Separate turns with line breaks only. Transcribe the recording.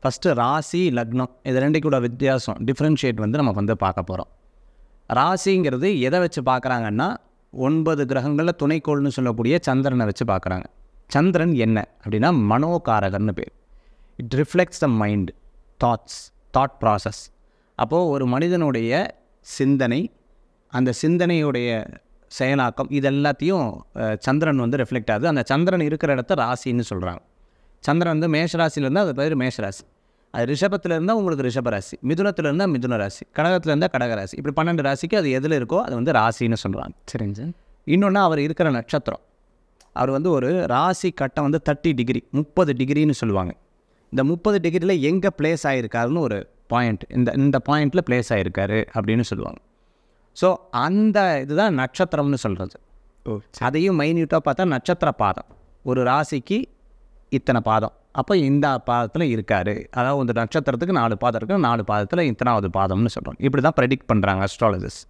First ராசி லக்னம் இது ரெண்டுக்கூட வித்தியாசம் டிஃப்ரென்ஷியேட் வந்து நம்ம வந்து பார்க்க போகிறோம். ராசிங்கிறது எதை வச்சு பார்க்குறாங்கன்னா 9 கிரகங்களில் துணைக்கோள்னு சொல்லக்கூடிய சந்திரனை வச்சு பார்க்குறாங்க. சந்திரன் என்ன அப்படின்னா மனோகாரகர்னு பேர். It reflects the mind, thought process. அப்போது ஒரு மனிதனுடைய சிந்தனை, அந்த சிந்தனையுடைய செயலாக்கம் இது எல்லாத்தையும் சந்திரன் வந்து ரிஃப்ளெக்ட் ஆகுது. அந்த சந்திரன் இருக்கிற இடத்த ராசின்னு சொல்கிறாங்க. சந்திரன் வந்து மேஷராசியில் இருந்தால் அது பேர் மேஷராசி, அது ரிஷபத்தில் இருந்தால் உங்களுக்கு ரிஷபராசி, மிதுனத்தில் இருந்தால் மிதுன ராசி, கடகத்தில் இருந்தால் கடகராசி. இப்படி 12 ராசிக்கு அது எதில் இருக்கோ அது வந்து ராசின்னு சொல்கிறாங்க.
சரிங்க சார்.
இன்னொன்று அவர் இருக்கிற நட்சத்திரம், அவர் வந்து ஒரு ராசி கட்டம் வந்து 30 டிகிரி 30 டிகிரின்னு சொல்லுவாங்க. இந்த 30 டிகிரியில் எங்கே பிளேஸ் ஆகிருக்காருன்னு ஒரு பாயிண்ட், இந்த பாயிண்டில் பிளேஸ் ஆகிருக்காரு அப்படின்னு சொல்லுவாங்க. ஸோ அந்த இதுதான் நட்சத்திரம்னு சொல்கிறது. அதையும் மைன்யூட்டாக பார்த்தா நட்சத்திர பாதம், ஒரு ராசிக்கு இத்தனை பாதம், அப்போ இந்த பாதத்தில் இருக்கார். அதாவது ஒரு நட்சத்திரத்துக்கு 4 பாதம் இருக்குது, 4 பாதத்தில் இத்தனாவது பாதம்னு சொல்கிறோம். இப்படி தான் ப்ரெடிக்ட் பண்ணுறாங்க அஸ்ட்ராலஜர்ஸ்.